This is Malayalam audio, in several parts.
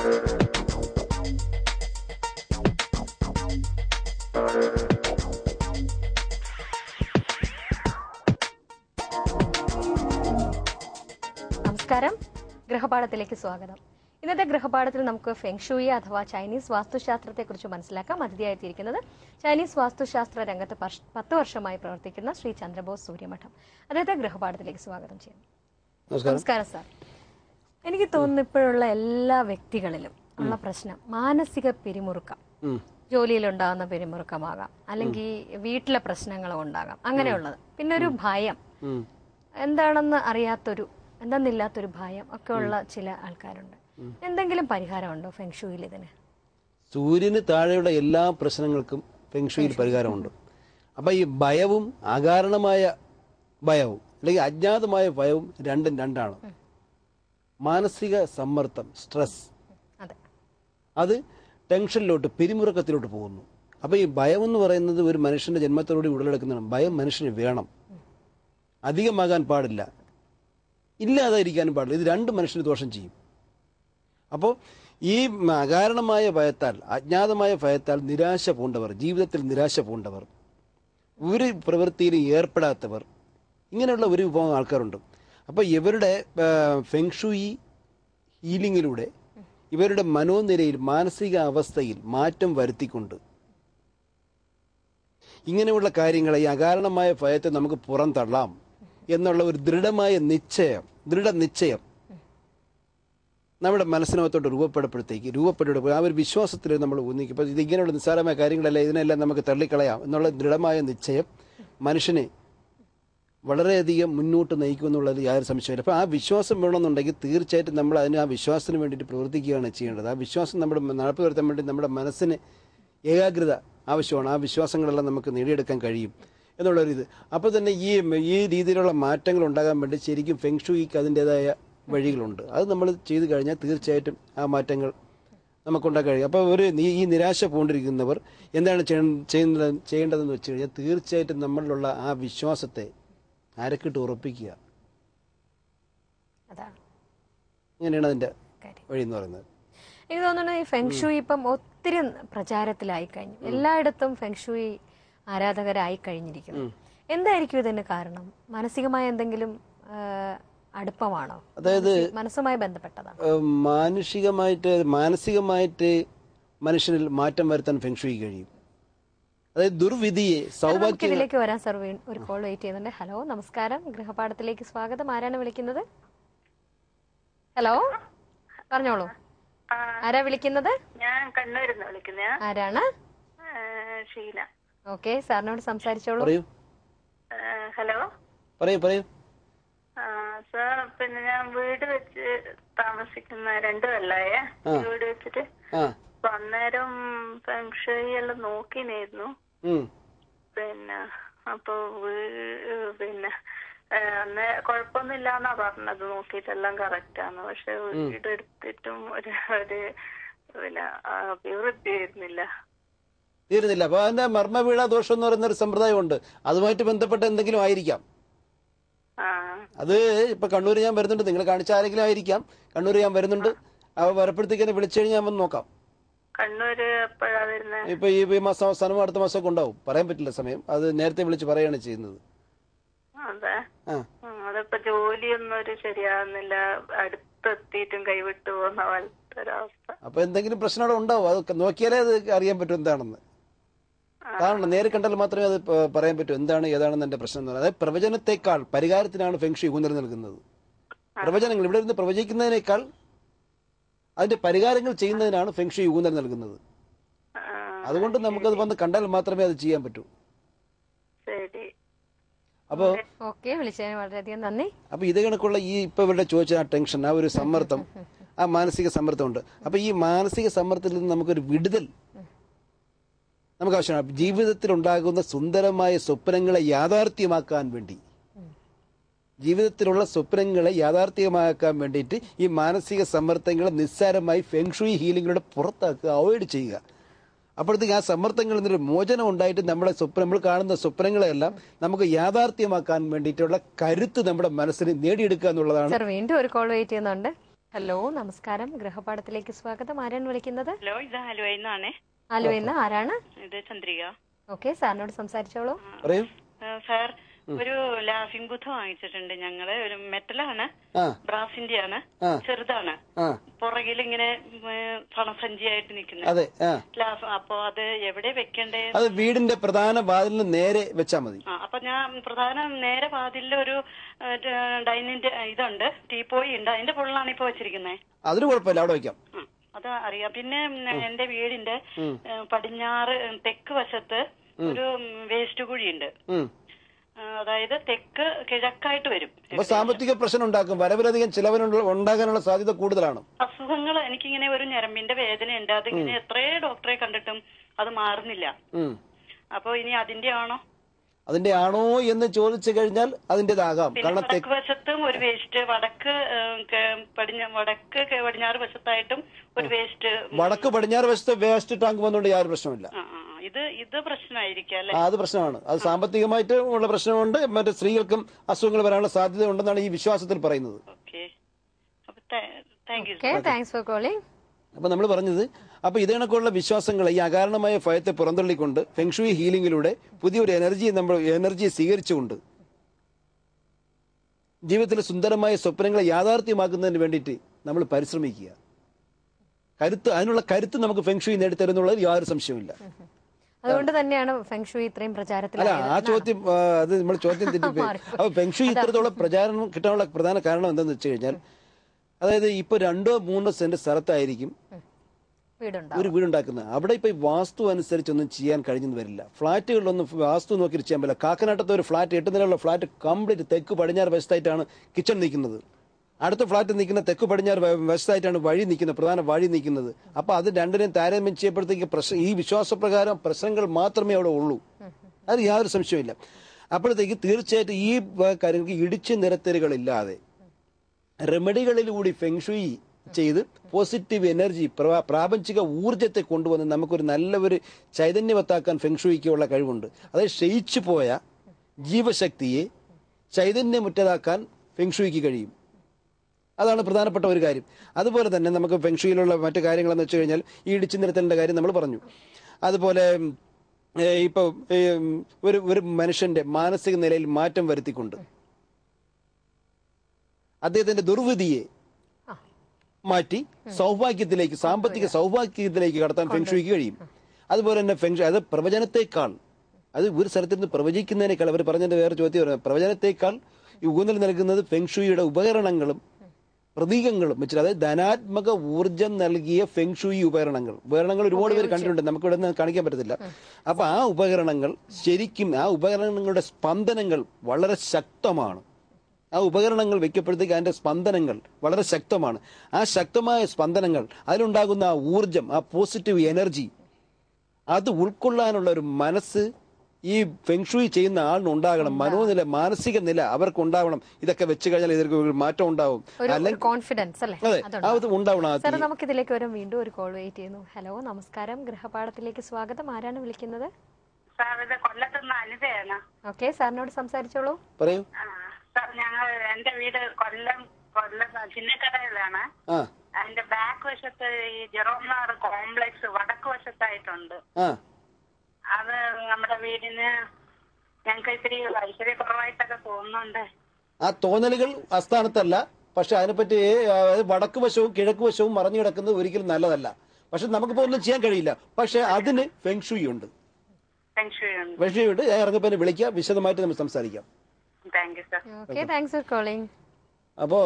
നമസ്കാരം, ഗൃഹപാഠത്തിലേക്ക് സ്വാഗതം. ഇന്നത്തെ ഗൃഹപാഠത്തിൽ നമുക്ക് ഫെങ്ഷൂയി അഥവാ ചൈനീസ് വാസ്തുശാസ്ത്രത്തെക്കുറിച്ച് മനസ്സിലാക്കാം. അതിഥിയായിത്തീരിക്കുന്നത് ചൈനീസ് വാസ്തുശാസ്ത്ര രംഗത്ത് 10 വർഷമായി പ്രവർത്തിക്കുന്ന ശ്രീ ചന്ദ്രബോസ് സൂര്യമഠം. അദ്ദേഹത്തെ ഗൃഹപാഠത്തിലേക്ക് സ്വാഗതം ചെയ്യുന്നു. നമസ്കാരം സാർ. എനിക്ക് തോന്നുന്നു ഇപ്പോഴുള്ള എല്ലാ വ്യക്തികളിലും ഉള്ള പ്രശ്നം മാനസിക പിരിമുറുക്കം. ജോലിയിലുണ്ടാകുന്ന പിരിമുറുക്കമാകാം, അല്ലെങ്കിൽ വീട്ടിലെ പ്രശ്നങ്ങളും ഉണ്ടാകാം, അങ്ങനെയുള്ളത്. പിന്നെ ഒരു ഭയം, എന്താണെന്ന് എന്തെന്നില്ലാത്തൊരു ഭയം ഒക്കെ ഉള്ള ചില ആൾക്കാരുണ്ട്. എന്തെങ്കിലും പരിഹാരമുണ്ടോ ഫെങ്ഷൂയിൽ ഇതിന്? സൂര്യന് താഴെയുള്ള എല്ലാ പ്രശ്നങ്ങൾക്കും ഫെങ്ഷൂയിൽ പരിഹാരമുണ്ട്. അപ്പൊ ഈ ഭയവും അകാരണമായ ഭയവും അല്ലെങ്കിൽ അജ്ഞാതമായ ഭയവും രണ്ടും രണ്ടാണ്. മാനസിക സമ്മർദ്ദം, സ്ട്രെസ്, അത് ടെൻഷനിലോട്ട്, പിരിമുറുക്കത്തിലോട്ട് പോകുന്നു. അപ്പൊ ഈ ഭയം എന്ന് പറയുന്നത് ഒരു മനുഷ്യന്റെ ജന്മത്തോടുകൂടി ഉടലെടുക്കുന്നതാണ്. ഭയം മനുഷ്യന് വേണം, അധികമാകാൻ പാടില്ല, ഇല്ലാതായിരിക്കാനും പാടില്ല. ഇത് രണ്ട് മനുഷ്യന് ദോഷം ചെയ്യും. അപ്പോൾ ഈ അകാരണമായ ഭയത്താൽ, അജ്ഞാതമായ ഭയത്താൽ നിരാശ പൂണ്ടവർ, ജീവിതത്തിൽ നിരാശ പൂണ്ടവർ, ഒരു പ്രവൃത്തിയിലും ഏർപ്പെടാത്തവർ, ഇങ്ങനെയുള്ള ഒരു വിഭാഗം ആൾക്കാരുണ്ട്. അപ്പോൾ ഇവരുടെ ഫെങ്ഷൂയി ഹീലിങ്ങിലൂടെ ഇവരുടെ മനോനിലയിൽ, മാനസിക അവസ്ഥയിൽ മാറ്റം വരുത്തിക്കൊണ്ട് ഇങ്ങനെയുള്ള കാര്യങ്ങളെ, ഈ അകാരണമായ ഭയത്തെ നമുക്ക് പുറന്തള്ളാം എന്നുള്ള ഒരു ദൃഢനിശ്ചയം നമ്മുടെ മനസ്സിനകത്തോട്ട് രൂപപ്പെടുമ്പോഴത്തേക്ക് ആ ഒരു വിശ്വാസത്തിൽ നമ്മൾ ഒന്നിക്കും. ഇപ്പോൾ ഇതിങ്ങനെയുള്ള നിസ്സാരമായ കാര്യങ്ങളല്ല, ഇതിനെല്ലാം നമുക്ക് തള്ളിക്കളയാം എന്നുള്ള ദൃഢമായ നിശ്ചയം മനുഷ്യനെ വളരെയധികം മുന്നോട്ട് നയിക്കും എന്നുള്ളത് യാതൊരു സംശയമില്ല. അപ്പോൾ ആ വിശ്വാസം വേണമെന്നുണ്ടെങ്കിൽ തീർച്ചയായിട്ടും നമ്മൾ അതിന് ആ വിശ്വാസത്തിന് വേണ്ടിയിട്ട് പ്രവർത്തിക്കുകയാണ് ചെയ്യേണ്ടത്. ആ വിശ്വാസം നമ്മുടെ നടപ്പ് വരുത്താൻ വേണ്ടി നമ്മുടെ മനസ്സിന് ഏകാഗ്രത ആവശ്യമാണ്. ആ വിശ്വാസങ്ങളെല്ലാം നമുക്ക് നേടിയെടുക്കാൻ കഴിയും എന്നുള്ളൊരിത്. അപ്പോൾ തന്നെ ഈ രീതിയിലുള്ള മാറ്റങ്ങൾ ഉണ്ടാകാൻ വേണ്ടി ശരിക്കും ഫെങ്ഷൂയിക്ക് അതിൻ്റെതായ വഴികളുണ്ട്. അത് നമ്മൾ ചെയ്തു കഴിഞ്ഞാൽ തീർച്ചയായിട്ടും ആ മാറ്റങ്ങൾ നമുക്കുണ്ടാക്കാൻ കഴിയും. അപ്പോൾ ഈ നിരാശ പൂണ്ടിരിക്കുന്നവർ എന്താണ് ചെയ്യേണ്ടതെന്ന് വെച്ച് കഴിഞ്ഞാൽ തീർച്ചയായിട്ടും നമ്മളിലുള്ള ആ വിശ്വാസത്തെ അരക്കിട്ട് ഉറപ്പിക്കുക. ഇങ്ങനെയാണ് അതിൻ്റെ വഴി എന്ന് പറയുന്നത്. എനിക്ക് തോന്നുന്നു ഈ ഫെങ്ഷൂയി ഇപ്പം ഒത്തിരി പ്രചാരത്തിലായി കഴിഞ്ഞു. എല്ലായിടത്തും ഫെങ്ഷൂയി ആരാധകരായി കഴിഞ്ഞിരിക്കുന്നു. എന്തായിരിക്കും ഇതിന് കാരണം? മാനസികമായ എന്തെങ്കിലും അടുപ്പമാണോ? അതായത് മനസ്സുമായി ബന്ധപ്പെട്ടതാണ്. മാനസികമായിട്ട് മനുഷ്യനിൽ മാറ്റം വരുത്താൻ ഫെങ്ഷൂയി കഴിയും. അതായത് ദുർവിധിയെ സൗഭാഗ്യം. ഇതിലേക്ക് വരാൻ സർ ഒരു കോൾ വെയിറ്റ് ചെയ്യുന്നുണ്ട്. ഹലോ, നമസ്കാരം, ഗൃഹപാഠത്തിലേക്ക് സ്വാഗതം. ആരാണ് വിളിക്കുന്നത്? ഹലോ, പറഞ്ഞോളൂ. ആരാ വിളിക്കുന്നത്? ഞാൻ കണ്ണൂരിൽ നിന്ന് വിളിക്കുന്ന. ആരാണ്? ഷീന. ഓക്കെ, സാറിനോട് സംസാരിച്ചോളൂ. ഹലോ, പറയൂ. സാർ, പിന്നെ ഞാൻ വീട് വെച്ച് താമസിക്കുന്ന 2 കൊല്ലമായ വീട് വെച്ചിട്ട്. അപ്പൊ അന്നേരം ഫെങ്ഷൂയി എല്ലാം നോക്കിനായിരുന്നു. പിന്നെ അപ്പൊ പിന്നെ അന്ന് കുഴപ്പമൊന്നുമില്ലാന്നാ പറഞ്ഞത്. നോക്കിയിട്ടെല്ലാം കറക്റ്റാണ്. പക്ഷെ വീട് എടുത്തിട്ടും ഒരു പിന്നെ അഭിവൃദ്ധി തീരുന്നില്ല. അപ്പൊ അതിന്റെ മർമ്മ വീഴ ദോഷം എന്ന് പറയുന്ന ഒരു സമ്പ്രദായമുണ്ട്. അതുമായിട്ട് ബന്ധപ്പെട്ട എന്തെങ്കിലും ആയിരിക്കാം. അത് ഇപ്പൊ കണ്ണൂർ ഞാൻ വരുന്നുണ്ട്, നിങ്ങൾ കാണിച്ച ആരെങ്കിലും ആയിരിക്കാം. കണ്ണൂർ ഞാൻ വരുന്നുണ്ട്, അവ വരപ്പെടുത്തേക്ക് എന്നെ വിളിച്ചു കഴിഞ്ഞാൽ വന്ന് നോക്കാം. കണ്ണൂര് എപ്പോഴാ വരുന്നത്? ഇപ്പൊ ഈ മാസം അവസാനമോ അടുത്ത മാസമൊക്കെ ഉണ്ടാവും, പറയാൻ പറ്റില്ല സമയം. അത് നേരത്തെ വിളിച്ച് പറയുകയാണ് ചെയ്യുന്നത്. അതെ, അതിപ്പോ ജോലിയൊന്നും ശരിയാവുന്നില്ല, അടുത്തെത്തിയിട്ടും കൈവിട്ടു പോകുന്ന ഒരവസ്ഥ. അപ്പൊ എന്തെങ്കിലും പ്രശ്നം അവിടെ ഉണ്ടാവും. അതൊക്കെ നോക്കിയാലേ അത് അറിയാൻ പറ്റും എന്താണെന്ന്. കാരണം നേരെ കണ്ടാൽ മാത്രമേ അത് പറയാൻ പറ്റൂ ഏതാണെന്ന് എന്റെ പ്രശ്നം എന്ന് പറയുന്നത്. അതായത് പ്രവചനത്തെക്കാൾ പരിഹാരത്തിനാണ് ഫെങ്ഷൂയി ഊന്നൽ നൽകുന്നത്. പ്രവചനങ്ങൾ ഇവിടെ നിന്ന് പ്രവചിക്കുന്നതിനേക്കാൾ അതിന്റെ പരിഹാരങ്ങൾ ചെയ്യുന്നതിനാണ് ഫെങ്ഷൂയി ഊന്നൽ നൽകുന്നത്. അതുകൊണ്ട് നമുക്കത് വന്ന് കണ്ടാൽ മാത്രമേ അത് ചെയ്യാൻ പറ്റൂ. അപ്പൊ വളരെയധികം നന്ദി. അപ്പൊ ഇത് കണക്കുള്ള ഈ ഇപ്പൊ ഇവരുടെ ചോദിച്ച ആ ടെൻഷൻ, ആ ഒരു സമ്മർദ്ദം, ആ മാനസിക സമ്മർദ്ദമുണ്ട്. അപ്പൊ ഈ മാനസിക സമ്മർദ്ദത്തിൽ നിന്ന് നമുക്കൊരു വിടുതൽ നമുക്ക് ആവശ്യമാണ്. ജീവിതത്തിൽ ഉണ്ടാകുന്ന സുന്ദരമായ സ്വപ്നങ്ങളെ യാഥാർത്ഥ്യമാക്കാൻ വേണ്ടി, ജീവിതത്തിലുള്ള സ്വപ്നങ്ങളെ യാഥാർത്ഥ്യമാക്കാൻ വേണ്ടിയിട്ട് ഈ മാനസിക സമ്മർദ്ദങ്ങളെ നിസ്സാരമായി ഫെങ്ഷൂയി ഹീലിങ്ങിലൂടെ പുറത്താക്കുക, അവോയ്ഡ് ചെയ്യുക. അപ്പോഴത്തേക്ക് ആ സമ്മർദ്ദങ്ങളിൽ നിന്നൊരു മോചനം ഉണ്ടായിട്ട് നമ്മൾ കാണുന്ന സ്വപ്നങ്ങളെല്ലാം നമുക്ക് യാഥാർത്ഥ്യമാക്കാൻ വേണ്ടിയിട്ടുള്ള കരുത്ത് നമ്മുടെ മനസ്സിന് നേടിയെടുക്കുക എന്നുള്ളതാണ്. വീണ്ടും ഒരു കോൾ വെയിറ്റ് ചെയ്യുന്നുണ്ട്. ഹലോ, നമസ്കാരം. ഗൃഹപാഠത്തിലേക്ക് സ്വാഗതം. ആരാണ് വിളിക്കുന്നത്? ഹലോ, ഇത് ആലുവയിന്നാണേ. ആലുവയിന്ന് ആരാണ്? ഇത് ചന്ദ്രിക. ഓക്കെ, സാറിനോട് സംസാരിച്ചോളൂ. പറയൂ. സാർ, ഒരു ലാഫിംഗ് ബുദ്ധ വാങ്ങിച്ചിട്ടുണ്ട് ഞങ്ങള്. ഒരു മെറ്റലാണ്, ബ്രാസിന്റെ ആണ്, ചെറുതാണ്. പുറകിൽ ഇങ്ങനെ പണസഞ്ചിയായിട്ട് നിൽക്കുന്നത്. അപ്പൊ അത് എവിടെ വെക്കണ്ടേ? അത് വീടിന്റെ പ്രധാന വാതിലിന് നേരെ വെച്ചാൽ മതി. അപ്പൊ ഞാൻ നേരെ വാതിലിൽ ഒരു ഡൈനിന്റെ ഇതുണ്ട്, ടീപ്പോയി ഉണ്ട്. അതിന്റെ പുള്ളിലാണ് ഇപ്പൊ വെച്ചിരിക്കുന്നത്. അതിന് കുഴപ്പമില്ല, അവിടെ വെക്കാം. അത് അറിയാം. പിന്നെ എന്റെ വീടിന്റെ പടിഞ്ഞാറ് തെക്ക് വശത്ത് ഒരു വേസ്റ്റ് കുഴിയുണ്ട്. അതായത് തെക്ക് കിഴക്കായിട്ട് വരും. അപ്പൊ സാമ്പത്തിക പ്രശ്നം ഉണ്ടാക്കും. വരവിലധികം ചിലവിനുള്ള ഉണ്ടാകാനുള്ള സാധ്യത കൂടുതലാണ്. അസുഖങ്ങൾ, എനിക്കിങ്ങനെ ഒരു ഞരമ്പിന്റെ വേദനയുണ്ട്. അതിങ്ങനെ എത്രയോ ഡോക്ടറെ കണ്ടിട്ടും അത് മാറുന്നില്ല. അപ്പൊ ഇനി അതിന്റെ ആണോ എന്ന് ചോദിച്ചു കഴിഞ്ഞാൽ അതിന്റേതാകാം. കാരണം തെക്ക് വശത്തും ഒരു വേസ്റ്റ്, വടക്ക് പടിഞ്ഞാറ് വശത്തായിട്ടും ഒരു വേസ്റ്റ്. വടക്ക് പടിഞ്ഞാറ് വശത്ത് വേസ്റ്റ് ടാങ്ക് വന്നുകൊണ്ട് യാതൊരു പ്രശ്നമില്ല. ഇത് പ്രശ്നമായിരിക്കും അല്ലെ? അത് പ്രശ്നമാണ്. അത് സാമ്പത്തികമായിട്ട് ഉള്ള പ്രശ്നമുണ്ട്. മറ്റു സ്ത്രീകൾക്കും അസുഖങ്ങൾ വരാനുള്ള സാധ്യത ഉണ്ടെന്നാണ് ഈ വിശ്വാസത്തിൽ പറയുന്നത്. അപ്പൊ നമ്മൾ പറഞ്ഞത്, അപ്പൊ ഇതേണക്കുള്ള വിശ്വാസങ്ങൾ, ഈ അകാരണമായ ഭയത്തെ പുറന്തള്ളിക്കൊണ്ട് ഫെങ്ഷുയി ഹീലിംഗിലൂടെ പുതിയൊരു എനർജിയെ സ്വീകരിച്ചുകൊണ്ട് ജീവിതത്തിലെ സുന്ദരമായ സ്വപ്നങ്ങളെ യാഥാർത്ഥ്യമാക്കുന്നതിന് വേണ്ടിയിട്ട് നമ്മൾ പരിശ്രമിക്കുക. അതിനുള്ള കരുത്ത് നമുക്ക് ഫെങ്ഷുയി നേടിത്തരുന്നുള്ളത് യാതൊരു സംശയമില്ല. അതുകൊണ്ട് തന്നെയാണ് ഫെങ്ഷുയി ഇത്രയും പ്രചാരത്തിൽ. അല്ല, ആ ചോദ്യം അത് നമ്മൾ ചോദ്യം തെറ്റിപ്പോയി. അപ്പൊ ഫെങ്ഷുയി ഇത്രത്തോളം പ്രചാരണം കിട്ടാനുള്ള പ്രധാന കാരണം എന്താണെന്ന് വെച്ച് കഴിഞ്ഞാൽ, അതായത് ഇപ്പൊ 2-3 സെന്റ് സ്ഥലത്തായിരിക്കും ഒരു വീടുണ്ടാക്കുന്നത്. അവിടെ ഇപ്പൊ വാസ്തു അനുസരിച്ചൊന്നും ചെയ്യാൻ കഴിഞ്ഞെന്ന് വരില്ല. ഫ്ളാറ്റുകളിലൊന്നും വാസ്തു നോക്കി ചെയ്യാൻ പറ്റില്ല. കാക്കനാട്ടത്തെ ഒരു ഫ്ളാറ്റ്, 8 നിലയുള്ള ഫ്ളാറ്റ് കംപ്ലീറ്റ് തെക്ക് പടിഞ്ഞാറ് വശത്തായിട്ടാണ് കിച്ചൺ നിൽക്കുന്നത്. അടുത്ത ഫ്ളാറ്റ് നിൽക്കുന്ന തെക്ക് പടിഞ്ഞാറ് വശത്തായിട്ടാണ് വഴി നിൽക്കുന്നത്, പ്രധാന വഴി നിൽക്കുന്നത്. അപ്പൊ അത് രണ്ടിനെയും താരതമ്യം ചെയ്യപ്പോഴത്തേക്ക് ഈ വിശ്വാസപ്രകാരം പ്രശ്നങ്ങൾ മാത്രമേ അവിടെ ഉള്ളൂ. അത് യാതൊരു സംശയമില്ല. അപ്പോഴത്തേക്ക് തീർച്ചയായിട്ടും ഈ കാര്യങ്ങൾക്ക് ഇടിച്ചു നിരത്തലുകളില്ലാതെ റെമഡികളിലൂടെ ഫെങ്ഷുയി ചെയ്ത് പോസിറ്റീവ് എനർജി, പ്രാപഞ്ചിക ഊർജത്തെ കൊണ്ടുവന്ന് നമുക്കൊരു നല്ലൊരു ചൈതന്യവത്താക്കാൻ ഫെങ്ഷുയിക്കുള്ള കഴിവുണ്ട്. അതായത് ക്ഷയിച്ചു പോയ ജീവശക്തിയെ ചൈതന്യമുറ്റതാക്കാൻ ഫെങ്ഷുയിക്ക് കഴിയും. അതാണ് പ്രധാനപ്പെട്ട ഒരു കാര്യം. അതുപോലെ തന്നെ നമുക്ക് ഫെങ്ഷുയിലുള്ള മറ്റു കാര്യങ്ങളെന്ന് വെച്ച് കഴിഞ്ഞാൽ ഈ ഇടിച്ചു നിരത്തലിന്റെ കാര്യം നമ്മൾ പറഞ്ഞു. അതുപോലെ ഇപ്പൊ ഒരു മനുഷ്യന്റെ മാനസിക നിലയിൽ മാറ്റം വരുത്തിക്കൊണ്ട് അദ്ദേഹത്തിന്റെ ദുർവിധിയെ മാറ്റി സൗഭാഗ്യത്തിലേക്ക്, സാമ്പത്തിക സൗഭാഗ്യത്തിലേക്ക് കടത്താൻ ഫെങ്ഷുയിക്ക് കഴിയും. അതുപോലെ തന്നെ അത് പ്രവചനത്തെക്കാൾ, അത് ഒരു സ്ഥലത്ത് നിന്ന് പ്രവചിക്കുന്നതിനേക്കാൾ, അവർ പറഞ്ഞതിന്റെ വേറെ ചോദ്യം, പ്രവചനത്തെക്കാൾ ഊന്നൽ നൽകുന്നത് ഫെങ്ഷുയിയുടെ ഉപകരണങ്ങളും പ്രതീകങ്ങളും വെച്ചിട്ട്, അതായത് ധനാത്മക ഊർജം നൽകിയ ഫെങ്ഷുയി ഉപകരണങ്ങൾ ഒരുപാട് പേര് കണ്ടിട്ടുണ്ട്, നമുക്ക് ഇവിടെ നിന്ന് കാണിക്കാൻ പറ്റത്തില്ല. അപ്പൊ ആ ഉപകരണങ്ങൾ ശരിക്കും, ആ ഉപകരണങ്ങളുടെ സ്പന്ദനങ്ങൾ വളരെ ശക്തമാണ്. ആ ഉപകരണങ്ങൾ വെക്കപ്പെടുത്തേക്ക് അതിന്റെ സ്പന്ദനങ്ങൾ വളരെ ശക്തമാണ്. ആ ശക്തമായ സ്പന്ദനങ്ങൾ, അതിലുണ്ടാകുന്ന ആ ഊർജം, ആ പോസിറ്റീവ് എനർജി, അത് ഉൾക്കൊള്ളാനുള്ള ഒരു മനസ്സ് ഈ ഫെങ്ഷുയി ചെയ്യുന്ന ആളിനുണ്ടാകണം. മനോനില, മാനസിക നില അവർക്ക് ഉണ്ടാവണം. ഇതൊക്കെ വെച്ച് കഴിഞ്ഞാൽ ഇതിற்கு ഒരു മാറ്റം ഉണ്ടാവും, അല്ലെങ്കിൽ കോൺഫിഡൻസ് അല്ലേ? അതെ, ഉണ്ടാവണം. നമുക്ക് ഇതിലേക്ക് വരും. വീണ്ടും ഒരു കോൾ വെയിറ്റ് ചെയ്യുന്നു. ഹലോ, നമസ്കാരം. ഗൃഹപാഠത്തിലേക്ക് സ്വാഗതം. ആരാണ് വിളിക്കുന്നത്? ഓക്കെ, സാറിനോട് സംസാരിച്ചോളൂ. പറയൂ. എന്റെ വീട് കൊല്ലം ചിന്നക്കടയിലാണ്. അതിന്റെ ബാക്ക് വശത്ത് ഈ ജെറോംനാർ കോംപ്ലക്സ് വടക്ക് വശത്തായിട്ടുണ്ട്. അത് നമ്മുടെ വീടിന് ഞങ്ങൾക്ക് ഇത്തിരി ഐശ്വര്യ കുറവായിട്ടൊക്കെ തോന്നുന്നുണ്ട്. ആ തോന്നലുകൾ അസ്ഥാനത്തല്ല. പക്ഷെ അതിനെപ്പറ്റി വടക്ക് വശവും കിഴക്ക് വശവും മറഞ്ഞു കിടക്കുന്നത് ഒരിക്കലും നല്ലതല്ല. പക്ഷെ നമുക്കിപ്പോ ഒന്നും ചെയ്യാൻ കഴിയില്ല. പക്ഷെ അതിന് ഫെങ്ഷുയി ഉണ്ട്. ഇറങ്ങിപ്പോ വിളിക്കാം, വിശദമായിട്ട് നമുക്ക് സംസാരിക്കാം. അപ്പൊ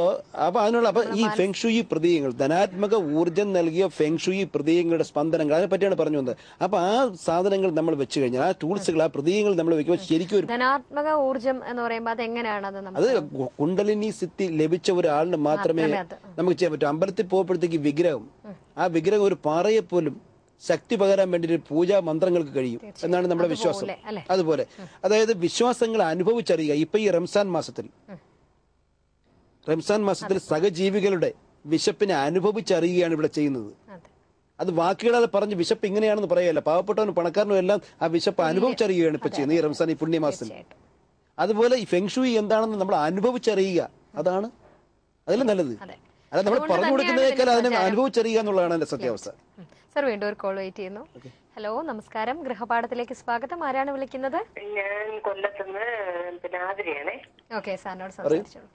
ഈ ഫെങ്ഷുയി പ്രതീകങ്ങൾ, ധനാത്മക ഊർജം നൽകിയ ഫെങ്ഷുയി പ്രതീകങ്ങളുടെ സ്പന്ദനങ്ങൾ, അതിനെ പറ്റിയാണ് പറഞ്ഞു വന്നത്. അപ്പൊ ആ സാധനങ്ങൾ നമ്മൾ വെച്ച് കഴിഞ്ഞാൽ, ആ ടൂൾസുകൾ, ആ പ്രതീകങ്ങൾ നമ്മൾ വെക്കുമ്പോൾ ശരിക്കും ധനാത്മക ഊർജം എന്ന് പറയുമ്പോൾ അതെങ്ങനെയാണ്? അത് കുണ്ടലിനി സിദ്ധി ലഭിച്ച ഒരാളിന് മാത്രമേ നമുക്ക് ചെയ്യാൻ പറ്റൂ. അമ്പലത്തിൽ പോകുമ്പോഴത്തേക്ക് വിഗ്രഹം, ആ വിഗ്രഹം ഒരു പാറയെ പോലും ശക്തി പകരാൻ വേണ്ടി പൂജാ മന്ത്രങ്ങൾക്ക് കഴിയും എന്നാണ് നമ്മുടെ വിശ്വാസം. അതുപോലെ അതായത് വിശ്വാസങ്ങൾ അനുഭവിച്ചറിയുക. ഇപ്പൊ ഈ റംസാൻ മാസത്തിൽ സഹജീവികളുടെ വിശപ്പിനെ അനുഭവിച്ചറിയുകയാണ് ഇവിടെ ചെയ്യുന്നത്. അത് വാക്കുകളെ പറഞ്ഞ് വിശപ്പ് ഇങ്ങനെയാണെന്ന് പറയല്ല. പാവപ്പെട്ടവനും പണക്കാരനും എല്ലാം ആ വിശപ്പ് അനുഭവിച്ചറിയുകയാണ് ഇപ്പൊ ചെയ്യുന്നത് ഈ റംസാൻ, ഈ പുണ്യമാസത്തിൽ. അതുപോലെ ഈ ഫെങ്ഷുയി എന്താണെന്ന് നമ്മൾ അനുഭവിച്ചറിയുക, അതാണ് അതിലും നല്ലത്. അല്ല, നമ്മൾ പറഞ്ഞു കൊടുക്കുന്നതിനേക്കാൾ അതിനെ അനുഭവിച്ചറിയുക എന്നുള്ളതാണ് എന്റെ സത്യാവസ്ഥ. സർ, വീണ്ടും ഒരു കോൾ വെയിറ്റ് ചെയ്യുന്നു. ഹലോ, നമസ്കാരം. ഗൃഹപാഠത്തിലേക്ക് സ്വാഗതം. ആരാണ് വിളിക്കുന്നത്? ഞാൻ കൊല്ലത്തുനിന്ന് ആതിരയാണേ. ഓക്കെ, സാറിനോട് സംസാരിച്ചോളൂ.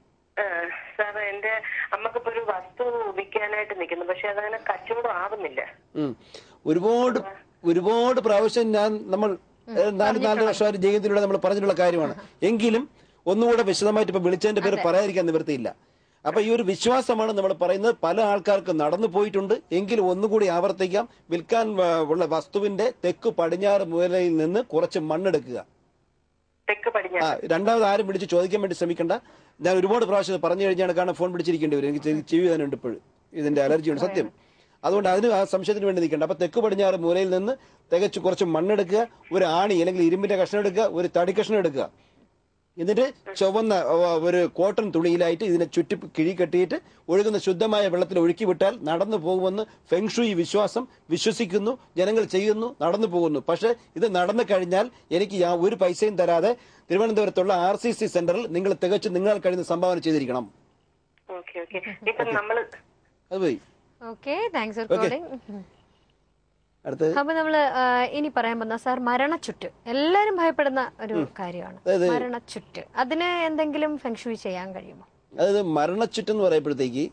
സാർ, എന്റെ അമ്മക്കിപ്പോ ഒരു വസ്തു വിൽക്കാനായിട്ട് നിൽക്കുന്നു, പക്ഷെ അതങ്ങനെ കച്ചവടം ആവുന്നില്ല. ഒരുപാട് പ്രാവശ്യം നമ്മൾ 4 വർഷം ജീവിതത്തിലൂടെ നമ്മൾ പറഞ്ഞിട്ടുള്ള കാര്യമാണ്. എങ്കിലും ഒന്നുകൂടെ വിശദമായിട്ട് ഇപ്പൊ വിളിച്ചതിന്റെ പേര് പറയാതിരിക്കാൻ നിവൃത്തിയില്ല. അപ്പൊ ഈ ഒരു വിശ്വാസമാണ് നമ്മൾ പറയുന്നത്. പല ആൾക്കാർക്ക് നടന്നു പോയിട്ടുണ്ട്. എങ്കിലും ഒന്നുകൂടി ആവർത്തിക്കാം. വിൽക്കാൻ ഉള്ള വസ്തുവിന്റെ തെക്ക് പടിഞ്ഞാറ് മൂലയിൽ നിന്ന് കുറച്ച് മണ്ണെടുക്കുക. രണ്ടാമത് ആരും വിളിച്ച് ചോദിക്കാൻ വേണ്ടി ശ്രമിക്കണ്ട. ഞാൻ ഒരുപാട് പ്രാവശ്യം പറഞ്ഞു കഴിഞ്ഞാണ്, കാരണം ഫോൺ പിടിച്ചിരിക്കേണ്ടി വരും. എനിക്ക് ചെവി തന്നെയുണ്ട് ഇപ്പോഴും, ഇതിന്റെ അലർജിയുണ്ട് സത്യം. അതുകൊണ്ട് അതിന് ആ സംശയത്തിന് വേണ്ടി നിൽക്കണ്ട. അപ്പൊ തെക്ക് പടിഞ്ഞാറ് മൂലയിൽ നിന്ന് തികച്ച് കുറച്ച് മണ്ണെടുക്കുക, ഒരു ആണി അല്ലെങ്കിൽ ഇരുമ്പിന്റെ കഷ്ണം എടുക്കുക, ഒരു തടി കഷ്ണം എടുക്കുക. എന്നിട്ട് ചുവന്ന ഒരു കോട്ടൺ തുണിയിലായിട്ട് ഇതിനെ ചുറ്റി കിഴി കെട്ടിയിട്ട് ഒഴുകുന്ന ശുദ്ധമായ വെള്ളത്തിൽ ഒഴുക്കി വിട്ടാൽ നടന്നു പോകുമെന്ന് ഫെങ്ഷുയി വിശ്വസിക്കുന്നു, ജനങ്ങൾ ചെയ്യുന്നു, നടന്നു പോകുന്നു. പക്ഷെ ഇത് നടന്നു കഴിഞ്ഞാൽ എനിക്ക് ഒരു പൈസയും തരാതെ തിരുവനന്തപുരത്തുള്ള RCC സെന്ററിൽ നിങ്ങൾ തികച്ചും നിങ്ങൾ കഴിയുന്ന സംഭാവന ചെയ്തിരിക്കണം. അത് പോയി. അപ്പൊ നമ്മള് ഇനി പറയാൻ പോകുന്ന സാർ, മരണച്ചുറ്റ് എല്ലാരും ഭയപ്പെടുന്ന ഒരു കാര്യമാണ്. മരണച്ചുറ്റ്, അതിന് എന്തെങ്കിലും ഫെങ്ഷുയി ചെയ്യാൻ കഴിയുമോ? അതായത് മരണച്ചുറ്റ് എന്ന് പറയുമ്പോഴത്തേക്ക്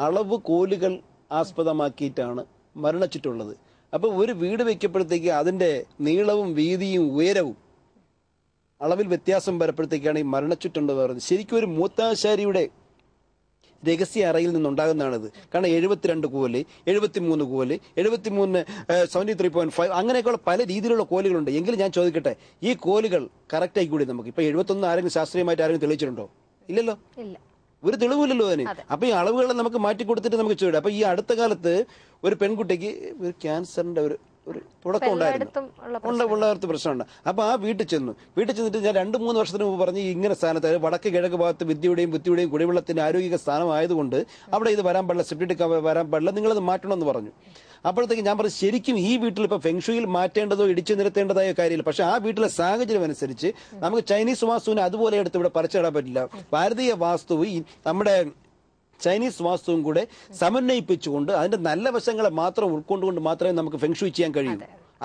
അളവ് കോലുകൾ ആസ്പദമാക്കിയിട്ടാണ് മരണച്ചുറ്റുള്ളത്. അപ്പൊ ഒരു വീട് വെക്കപ്പോഴത്തേക്ക് അതിന്റെ നീളവും വീതിയും ഉയരവും അളവിൽ വ്യത്യാസം വരുമ്പോഴത്തേക്കാണ് ഈ മരണച്ചുറ്റുണ്ട് പറയുന്നത്. ശരിക്കും ഒരു മൂത്താശാരിയുടെ രഹസ്യ അറയിൽ നിന്നുണ്ടാകുന്നതാണിത്. കാരണം 72 കോല്, 73 കോല്, 73 അങ്ങനെയൊക്കെയുള്ള പല രീതിയിലുള്ള കോലുകളുണ്ട്. എങ്കിലും ഞാൻ ചോദിക്കട്ടെ, ഈ കോലുകൾ കറക്റ്റ് ആയിക്കൂടി നമുക്ക്? ഇപ്പൊ 71 ആരെങ്കിലും ശാസ്ത്രീയമായിട്ട് ആരെങ്കിലും തെളിയിച്ചിട്ടുണ്ടോ? ഇല്ലല്ലോ, ഒരു തെളിവില്ലല്ലോ അതിന്. അപ്പൊ ഈ അളവുകളെ നമുക്ക് മാറ്റി കൊടുത്തിട്ട് നമുക്ക് ചോദിക്കാം. അപ്പൊ ഈ അടുത്ത കാലത്ത് ഒരു പെൺകുട്ടിക്ക് ഒരു ക്യാൻസറിന്റെ ഒരു തുടക്കം ഉണ്ടായിരുന്നു, പ്രശ്നമുണ്ട്. അപ്പൊ ആ വീട്ടിൽ ചെന്നിട്ട് ഞാൻ 2-3 വർഷത്തിന് മുമ്പ് പറഞ്ഞ് ഇങ്ങനെ സ്ഥാനത്ത് വടക്ക് കിഴക്ക് ഭാഗത്ത് വിദ്യയുടെയും കുടിവെള്ളത്തിന്റെ ആരോഗ്യ സ്ഥാനമായതുകൊണ്ട് അവിടെ ഇത് വരാൻ പാടില്ല, സെപ്റ്റിക് വരാൻ പാടില്ല, നിങ്ങളത് മാറ്റണമെന്ന് പറഞ്ഞു. അപ്പോഴത്തേക്ക് ഞാൻ പറഞ്ഞു, ശരിക്കും ഈ വീട്ടിൽ ഇപ്പൊ ഫെങ്ഷുയിൽ മാറ്റേണ്ടതോ ഇടിച്ചു നിരത്തേണ്ടതായ കാര്യമില്ല. പക്ഷെ ആ വീട്ടിലെ സാഹചര്യം അനുസരിച്ച് നമുക്ക് ചൈനീസ് വാസ്തുവിനെ അതുപോലെ എടുത്ത് ഇവിടെ പറിച്ചിടാൻ പറ്റില്ല. ഭാരതീയ വാസ്തു നമ്മുടെ ചൈനീസ് വാസ്തുവും കൂടെ സമന്വയിപ്പിച്ചുകൊണ്ട് അതിന്റെ നല്ല വശങ്ങളെ മാത്രം ഉൾക്കൊണ്ടുകൊണ്ട് മാത്രമേ നമുക്ക് ഫെങ്ഷുയി ചെയ്യാൻ കഴിയൂ.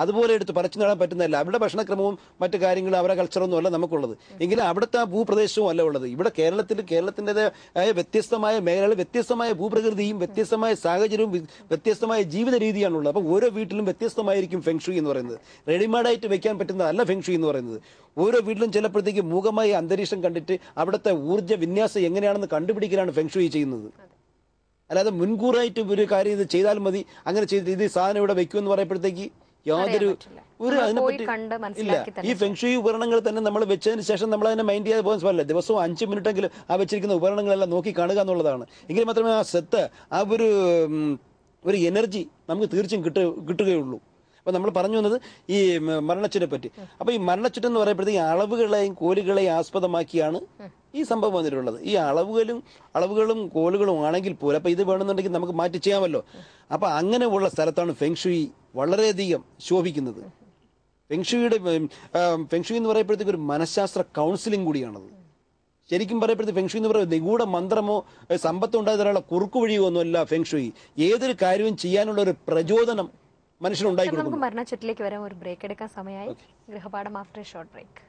അതുപോലെ എടുത്ത് പറിച്ചു നേടാൻ പറ്റുന്നതല്ല. അവിടെ ഭക്ഷണക്രമവും മറ്റു കാര്യങ്ങളും അവരുടെ കൾച്ചറൊന്നും അല്ല നമുക്കുള്ളത്. എങ്കിലും അവിടുത്തെ ആ ഭൂപ്രദേശവും അല്ല ഉള്ളത്. ഇവിടെ കേരളത്തിൻ്റെതായ വ്യത്യസ്തമായ മേഖലകൾ, വ്യത്യസ്തമായ ഭൂപ്രകൃതിയും വ്യത്യസ്തമായ സാഹചര്യവും വ്യത്യസ്തമായ ജീവിത രീതിയാണുള്ളത്. അപ്പം ഓരോ വീട്ടിലും വ്യത്യസ്തമായിരിക്കും ഫെങ്ഷുയി എന്ന് പറയുന്നത്. റെഡിമെയ്ഡായിട്ട് വെക്കാൻ പറ്റുന്നതല്ല ഫെങ്ഷുയി എന്ന് പറയുന്നത്. ഓരോ വീട്ടിലും ചിലപ്പോഴത്തേക്ക് മൂകമായ അന്തരീക്ഷം കണ്ടിട്ട് അവിടുത്തെ ഊർജ്ജ വിന്യാസം എങ്ങനെയാണെന്ന് കണ്ടുപിടിക്കലാണ് ഫെങ്ഷുയി ചെയ്യുന്നത്. അല്ലാതെ മുൻകൂറായിട്ട് ഒരു കാര്യം ഇത് ചെയ്താൽ മതി, അങ്ങനെ ചെയ്ത് ഇത് സാധനം ഇവിടെ വെക്കുമെന്ന് പറയുമ്പോഴത്തേക്ക് യാതൊരു അതിനെപ്പറ്റി ഇല്ല. ഈ ഫെങ്ഷുയി ഉപകരണങ്ങൾ തന്നെ നമ്മൾ വെച്ചതിന് ശേഷം നമ്മൾ അതിനെ മൈൻഡ് ചെയ്യാതെ പോകാൻ പാടില്ല. ദിവസവും 5 മിനിറ്റെങ്കിലും ആ വെച്ചിരിക്കുന്ന ഉപകരണങ്ങളെല്ലാം നോക്കി കാണുക എന്നുള്ളതാണ്. എങ്കിൽ മാത്രമേ ആ സെത്ത്, ആ ഒരു എനർജി നമുക്ക് തീർച്ചയായും കിട്ടുകയുള്ളൂ. അപ്പൊ നമ്മൾ പറഞ്ഞു വന്നത് ഈ മരണച്ചുറ്റിനെ പറ്റി. അപ്പൊ ഈ മരണച്ചുറ്റ് എന്ന് പറയുമ്പോഴത്തേക്ക് അളവുകളെയും കോലുകളെയും ആസ്പദമാക്കിയാണ് ഈ സംഭവം വന്നിട്ടുള്ളത്. ഈ അളവുകളും കോലുകളും ആണെങ്കിൽ പോലും അപ്പൊ ഇത് വേണമെന്നുണ്ടെങ്കിൽ നമുക്ക് മാറ്റി ചെയ്യാമല്ലോ. അപ്പൊ അങ്ങനെയുള്ള സ്ഥലത്താണ് ഫെങ്ഷുയി വളരെയധികം ശോഭിക്കുന്നത്. ഫെങ്ഷുയി എന്ന് പറയുമ്പോഴത്തേക്ക് ഒരു മനഃശാസ്ത്ര കൗൺസിലിംഗ് കൂടിയാണത്. ശരിക്കും പറയപ്പെടുന്നത് ഫെങ്ഷുയി എന്ന് പറയുന്നത് നിഗൂഢ മന്ത്രമോ സമ്പത്ത് ഉണ്ടായതിനുള്ള കുറുക്കു വഴിയോ ഒന്നുമല്ല. ഫെങ്ഷുയി ഏതൊരു കാര്യവും ചെയ്യാനുള്ള ഒരു പ്രചോദനം മനുഷ്യനുണ്ടായി. നമുക്ക് മരണച്ചുറ്റിലേക്ക് വരാൻ ഒരു ബ്രേക്ക് എടുക്കാൻ സമയമായി. ഗൃഹപാഠം ആഫ്റ്റർ ഷോർട്ട് ബ്രേക്ക്.